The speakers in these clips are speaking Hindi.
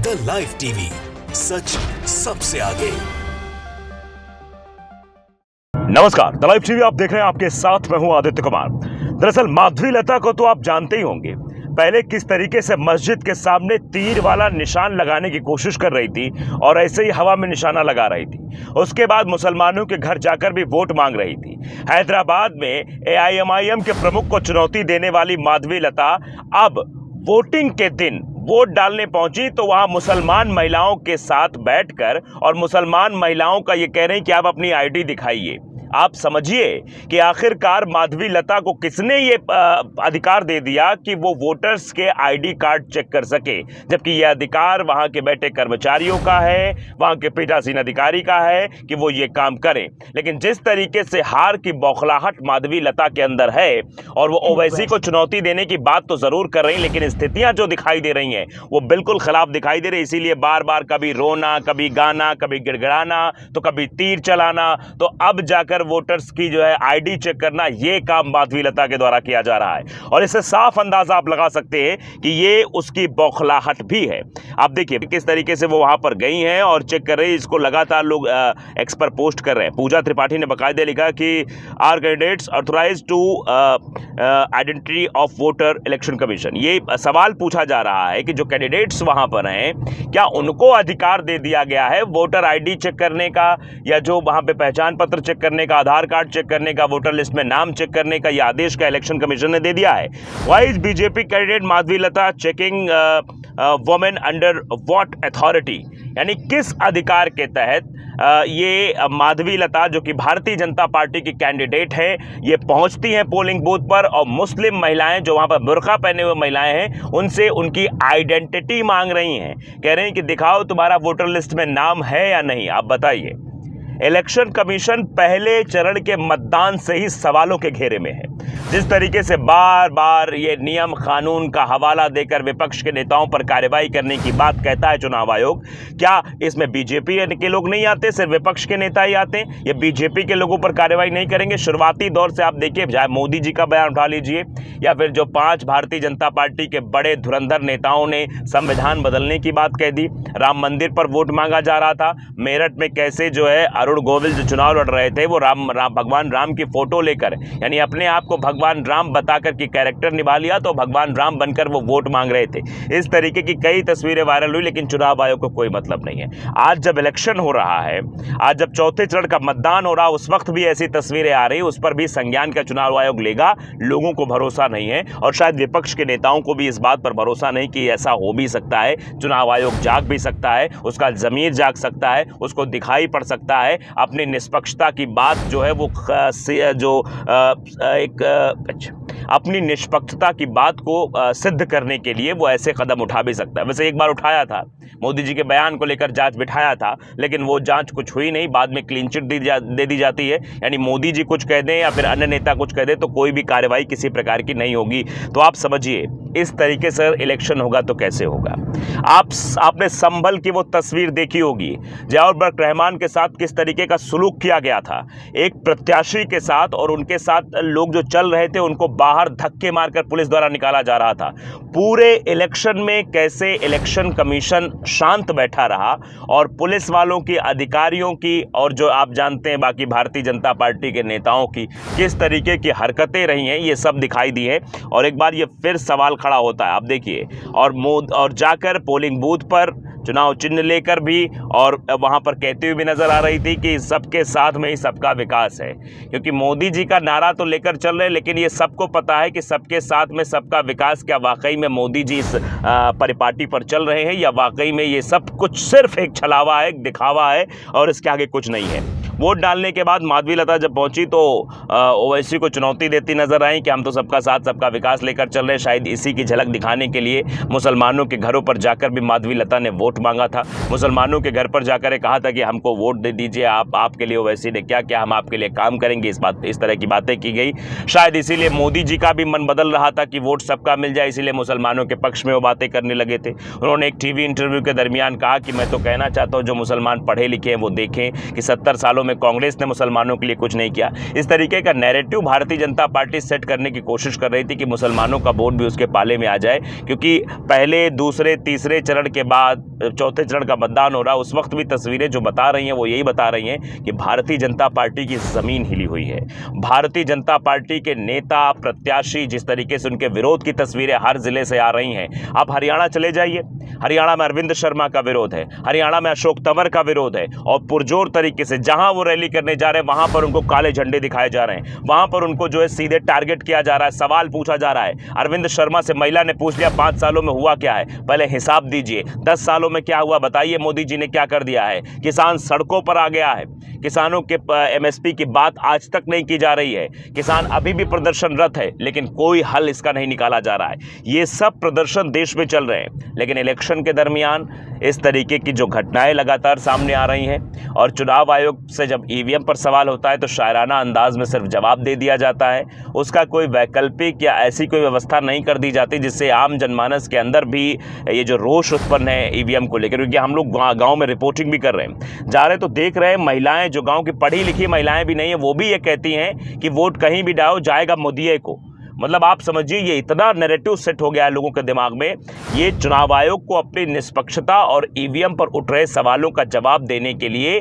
द लाइव टीवी, सच सबसे आगे। नमस्कार, द लाइव टीवी आप देख रहे हैं, आपके साथ मैं हूं आदित्य कुमार। दरअसल माधवीलता को तो आप जानते ही होंगे, पहले किस तरीके से मस्जिद के सामने तीर वाला निशान लगाने की कोशिश कर रही थी और ऐसे ही हवा में निशाना लगा रही थी। उसके बाद मुसलमानों के घर जाकर भी वोट मांग रही थी। हैदराबाद में एआईएमआईएम के प्रमुख को चुनौती देने वाली माधवीलता अब वोटिंग के दिन वोट डालने पहुंची तो वहां मुसलमान महिलाओं के साथ बैठकर और मुसलमान महिलाओं का ये कह रहे हैं कि आप अपनी आईडी दिखाइए। आप समझिए कि आखिरकार माधवीलता को किसने ये अधिकार दे दिया कि वो वोटर्स के आईडी कार्ड चेक कर सके, जबकि ये अधिकार वहां के बैठे कर्मचारियों का है, वहां के पीठासीन अधिकारी का है कि वो ये काम करें। लेकिन जिस तरीके से हार की बौखलाहट माधवीलता के अंदर है और वो ओवैसी को चुनौती देने की बात तो जरूर कर रही, लेकिन स्थितियां जो दिखाई दे रही हैं वो बिल्कुल खिलाफ दिखाई दे रही। इसीलिए बार बार कभी रोना, कभी गाना, कभी गिड़गिड़ाना, तो कभी तीर चलाना, तो अब जाकर वोटर्स की जो है आईडी चेक करना, ये काम माधवीलता के द्वारा किया जा रहा है। और इससे साफ अंदाजा आप लगा सकते हैं कि ये उसकी बौखलाहट भी है। आप देखिए किस तरीके से वो वहां पर गई हैं और चेक कर रही है। इसको लगातार लोग एक्स पर पोस्ट कर रहे हैं। पूजा त्रिपाठी ने बाकायदे लिखा कि are candidates authorised to identity of voter election commission. ये सवाल पूछा जा रहा है कि जो कैंडिडेट्स वहां पर हैं, क्या उनको अधिकार दे दिया गया है वोटर आईडी चेक करने का, या जो वहां पे पहचान पत्र चेक करने का, आधार कार्ड चेक करने का, वोटर लिस्ट में नाम चेक करने का, यह आदेश का इलेक्शन कमीशन ने दे दिया है। Why is BJP candidate Madhavilatha checking women under what authority? यानी किस अधिकार के तहत ये माधवीलता, जो कि भारतीय जनता पार्टी की कैंडिडेट है, ये पहुंचती हैं पोलिंग बूथ पर और मुस्लिम महिलाएं जो वहां पर बुर्का पहने हुए महिलाएं हैं उनसे उनकी आइडेंटिटी मांग रही हैं। कह रहे हैं कि दिखाओ तुम्हारा वोटर लिस्ट में नाम है या नहीं, आप बताइए। इलेक्शन कमीशन पहले चरण के मतदान से ही सवालों के घेरे में है। जिस तरीके से बार बार ये नियम कानून का हवाला देकर विपक्ष के नेताओं पर कार्रवाई करने की बात कहता है चुनाव आयोग, क्या इसमें बीजेपी के लोग नहीं आते, सिर्फ विपक्ष के नेता ही आते हैं? ये बीजेपी के लोगों पर कार्रवाई नहीं करेंगे? शुरुआती दौर से आप देखिए, चाहे मोदी जी का बयान उठा लीजिए या फिर जो 5 भारतीय जनता पार्टी के बड़े धुरंधर नेताओं ने संविधान बदलने की बात कह दी, राम मंदिर पर वोट मांगा जा रहा था, मेरठ में कैसे जो है अरुण गोविल जो चुनाव लड़ रहे थे वो भगवान राम की फोटो लेकर, यानी अपने आप को भगवान राम बताकर के कैरेक्टर निभा लिया तो भगवान राम बनकर वो वोट मांग रहे थे। इस तरीके की कई तस्वीरें वायरल हुई, लेकिन चुनाव आयोग को कोई मतलब नहीं है। आज जब इलेक्शन हो रहा है, आज जब चौथे चरण का मतदान हो रहा, उस वक्त भी ऐसी तस्वीरें आ रही, उस पर भी संज्ञान का चुनाव आयोग लेगा? लोगों को भरोसा नहीं है और शायद विपक्ष के नेताओं को भी इस बात पर भरोसा नहीं कि ऐसा हो भी सकता है। चुनाव आयोग जाग भी सकता है, उसका जमीर जाग सकता है, उसको दिखाई पड़ सकता है। अपनी निष्पक्षता की बात जो है वो अपनी निष्पक्षता की बात को सिद्ध करने के लिए वो ऐसे कदम उठा भी सकता है। वैसे एक बार उठाया था, मोदी जी के बयान को लेकर जांच बिठाया था, लेकिन वो जांच कुछ हुई नहीं, बाद में क्लीन चिट दे दी जाती है। यानी मोदी जी कुछ कह दें या फिर अन्य नेता कुछ कह दें तो कोई भी कार्रवाई किसी प्रकार की नहीं होगी। तो आप समझिए इस तरीके से इलेक्शन होगा तो कैसे होगा। आपने संभल की वो तस्वीर देखी होगी, ज़ियाउर बर्क रहमान के साथ किस तरीके का सुलूक किया गया था एक प्रत्याशी के साथ, और उनके साथ लोग जो चल रहे थे उनको बाहर धक्के मारकर पुलिस द्वारा निकाला जा रहा था। पूरे इलेक्शन में कैसे इलेक्शन कमीशन शांत बैठा रहा और पुलिस वालों की, अधिकारियों की और जो आप जानते हैं बाकी भारतीय जनता पार्टी के नेताओं की किस तरीके की हरकतें रही हैं, ये सब दिखाई दी है। और एक बार ये फिर सवाल खड़ा होता है, आप देखिए, और जाकर पोलिंग बूथ पर चुनाव चिन्ह लेकर भी और वहां पर कहते हुए भी नजर आ रही थी कि सबके साथ में ही सबका विकास है। क्योंकि मोदी जी का नारा तो लेकर चल रहे हैं, लेकिन ये सबको पता है कि सबके साथ में सबका विकास क्या वाकई में मोदी जी इस परिपाटी पर चल रहे हैं या वाकई में ये सब कुछ सिर्फ एक छलावा है, दिखावा है और इसके आगे कुछ नहीं है। वोट डालने के बाद माधवीलता जब पहुंची तो ओवैसी को चुनौती देती नजर आई कि हम तो सबका साथ सबका विकास लेकर चल रहे हैं। शायद इसी की झलक दिखाने के लिए मुसलमानों के घरों पर जाकर भी माधवीलता ने वोट मांगा था। मुसलमानों के घर पर जाकर कहा था कि हमको वोट दे दीजिए, आपके लिए ओवैसी ने क्या क्या, हम आपके लिए काम करेंगे। इस तरह की बातें की गई। शायद इसीलिए मोदी जी का भी मन बदल रहा था कि वोट सबका मिल जाए, इसीलिए मुसलमानों के पक्ष में वो बातें करने लगे थे। उन्होंने एक टीवी इंटरव्यू के दरमियान कहा कि मैं तो कहना चाहता हूँ जो मुसलमान पढ़े लिखे हैं वो देखें कि 70 सालों सालों में कांग्रेस ने मुसलमानों के लिए कुछ नहीं किया। इस तरीके का narrative Bharatiya Janata party set करने की कोशिश कर रही थी कि मुसलमानों का वोट भी उसके पाले में आ जाए, क्योंकि पहले, दूसरे, तीसरे चरण के बाद चौथे चरण का मतदान हो रहा, उस वक्त भी तस्वीरें जो बता रही हैं वो यही बता रही हैं कि भारतीय जनता पार्टी की ज़मीन हिली हुई है। भारतीय जनता पार्टी के नेता, प्रत्याशी, जिस तरीके से उनके विरोध की तस्वीरें हर जिले से आ रही हैं। आप हरियाणा चले जाइए, हरियाणा में अरविंद शर्मा का विरोध है, हरियाणा में अशोक तंवर का विरोध है, और पुरजोर तरीके से जहां वो रैली करने जा रहे हैं वहां पर उनको काले झंडे दिखाए जा रहे हैं, वहां पर उनको जो है सीधे टारगेट किया जा रहा है, सवाल पूछा जा रहा है। अरविंद शर्मा से महिला ने पूछ लिया 5 सालों में हुआ क्या है, पहले हिसाब दीजिए। 10 सालों में क्या हुआ बताइए, मोदी जी ने क्या कर दिया है। किसान सड़कों पर आ गया है, किसानों के MSP की बात आज तक नहीं की जा रही है, किसान अभी भी प्रदर्शनरत है, लेकिन कोई हल इसका नहीं निकाला जा रहा है। ये सब प्रदर्शन देश में चल रहे हैं, लेकिन इलेक्शन के दरमियान इस तरीके की जो घटनाएं लगातार सामने आ रही हैं, और चुनाव आयोग से जब EVM पर सवाल होता है तो शायराना अंदाज में सिर्फ जवाब दे दिया जाता है, उसका कोई वैकल्पिक या ऐसी कोई व्यवस्था नहीं कर दी जाती जिससे आम जनमानस के अंदर भी ये जो रोष उत्पन्न है EVM को लेकर। क्योंकि हम लोग गाँव में रिपोर्टिंग भी कर रहे हैं, जा रहे तो देख रहे हैं, महिलाएं जो गांव की पढ़ी लिखी महिलाएं भी नहीं है, वो भी ये कहती हैं कि वोट कहीं भी डालो जाएगा मोदी को। मतलब आप समझिए ये इतना नैरेटिव सेट हो गया है लोगों के दिमाग में। ये चुनाव आयोग को अपनी निष्पक्षता और EVM पर उठ रहे सवालों का जवाब देने के लिए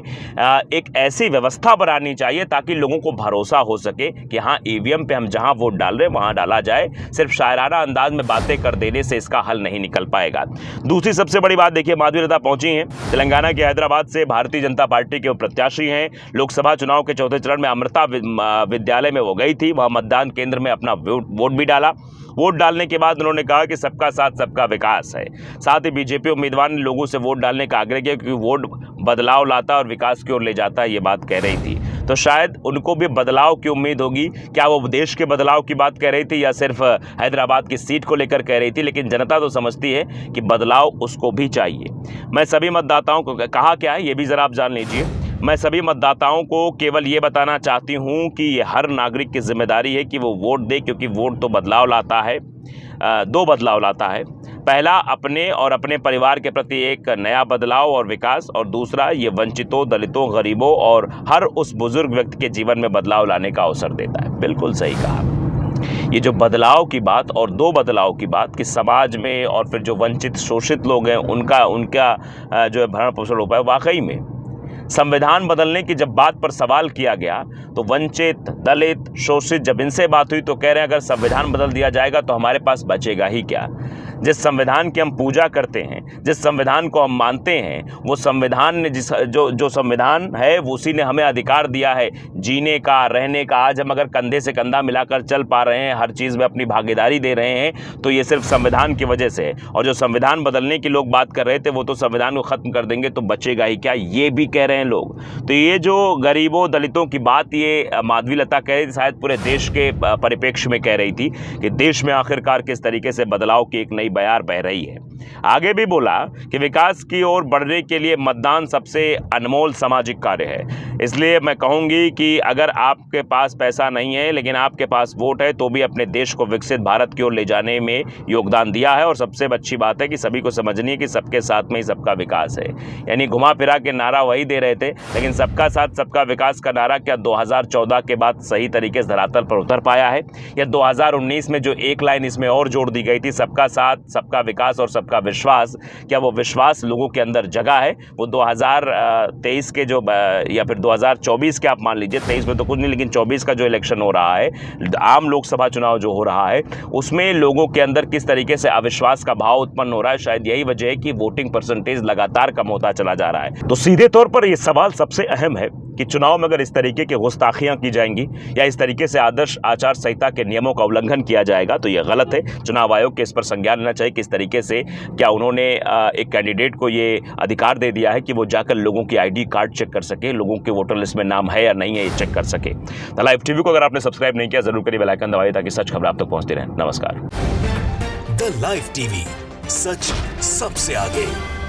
एक ऐसी व्यवस्था बनानी चाहिए ताकि लोगों को भरोसा हो सके कि हाँ, EVM पे हम जहां वोट डाल रहे हैं वहां डाला जाए। सिर्फ शायराना अंदाज में बातें कर देने से इसका हल नहीं निकल पाएगा। दूसरी सबसे बड़ी बात देखिए, माधवी लता पहुंची हैं तेलंगाना के हैदराबाद से, भारतीय जनता पार्टी के प्रत्याशी हैं। लोकसभा चुनाव के चौथे चरण में अमृता विद्यालय में वो गई थी, वह मतदान केंद्र में अपना वोट भी डाला। वोट डालने के बाद उन्होंने कहा कि सबका साथ सबका विकास है। साथ ही बीजेपी उम्मीदवार ने लोगों से वोट डालने का आग्रह किया, क्योंकि वोट बदलाव लाता और विकास की ओर ले जाता है, ये बात कह रही थी। तो शायद उनको भी बदलाव की उम्मीद होगी। क्या वो देश के बदलाव की बात कह रही थी या सिर्फ हैदराबाद की सीट को लेकर कह रही थी? लेकिन जनता तो समझती है कि बदलाव उसको भी चाहिए। मैं सभी मतदाताओं को कहा क्या है ये भी ज़रा आप जान लीजिए। मैं सभी मतदाताओं को केवल ये बताना चाहती हूँ कि ये हर नागरिक की जिम्मेदारी है कि वो वोट दे, क्योंकि वोट तो बदलाव लाता है, 2 बदलाव लाता है। पहला, अपने और अपने परिवार के प्रति एक नया बदलाव और विकास, और दूसरा, ये वंचितों, दलितों, गरीबों और हर उस बुजुर्ग व्यक्ति के जीवन में बदलाव लाने का अवसर देता है। बिल्कुल सही कहा। ये जो बदलाव की बात और 2 बदलाव की बात कि समाज में और फिर जो वंचित शोषित लोग हैं उनका जो है भरण पोषण हो पाए, वाकई में संविधान बदलने की जब बात पर सवाल किया गया तो वंचित, दलित, शोषित जब इनसे बात हुई तो कह रहे हैं अगर संविधान बदल दिया जाएगा तो हमारे पास बचेगा ही क्या। जिस संविधान की हम पूजा करते हैं, जिस संविधान को हम मानते हैं, वो संविधान ने जो संविधान है उसी ने हमें अधिकार दिया है जीने का, रहने का। आज हम अगर कंधे से कंधा मिलाकर चल पा रहे हैं, हर चीज़ में अपनी भागीदारी दे रहे हैं, तो ये सिर्फ संविधान की वजह से है। और जो संविधान बदलने की लोग बात कर रहे थे वो तो संविधान को ख़त्म कर देंगे तो बचेगा ही क्या, ये भी कह रहे हैं लोग। तो ये जो गरीबों, दलितों की बात ये माधवी लता कह रही थी, शायद पूरे देश के परिप्रेक्ष्य में कह रही थी कि देश में आखिरकार किस तरीके से बदलाव की एक नई बयार बह रही है। आगे भी बोला कि विकास की ओर बढ़ने के लिए मतदान सबसे अनमोल सामाजिक कार्य है। इसलिए मैं कहूँगी कि अगर आपके पास पैसा नहीं है लेकिन आपके पास वोट है तो भी अपने देश को विकसित भारत की ओर ले जाने में योगदान दिया है। और सबसे अच्छी बात है कि सभी को समझनी है कि सबके साथ में ही सबका विकास है। यानी घुमा फिरा के नारा वही दे रहे थे, लेकिन सबका साथ सबका विकास का नारा क्या 2014 के बाद सही तरीके से धरातल पर उतर पाया है? या 2019 में जो एक लाइन इसमें और जोड़ दी गई थी, सबका साथ सबका विकास और सबका विश्वास, क्या वो विश्वास लोगों के अंदर जगा है? वो 2023 के जो या फिर 2024 के आप मान लीजिए, 23 में तो कुछ नहीं, लेकिन 24 का जो इलेक्शन हो रहा है, आम लोकसभा चुनाव जो हो रहा है, उसमें लोगों के अंदर किस तरीके से अविश्वास का भाव उत्पन्न हो रहा है? शायद यही वजह है कि वोटिंग परसेंटेज लगातार कम होता चला जा रहा है। तो सीधे तौर पर यह सवाल सबसे अहम है कि चुनाव में अगर इस तरीके की गुस्ताखियां की जाएंगी या इस तरीके से आदर्श आचार संहिता के नियमों का उल्लंघन किया जाएगा तो यह गलत है। चुनाव आयोग के इस पर संज्ञान लेना चाहिए कि इस तरीके से क्या उन्होंने एक कैंडिडेट को ये अधिकार दे दिया है कि वो जाकर लोगों की ID कार्ड चेक कर सके, लोगों के वोटर लिस्ट में नाम है या नहीं है ये चेक कर सके। द लाइव टीवी को अगर आपने सब्सक्राइब नहीं किया जरूर करिए, बेल आइकन दबाइए ताकि सच खबर आप तक पहुंचती रहे। नमस्कार। द लाइव टीवी, सच सबसे आगे।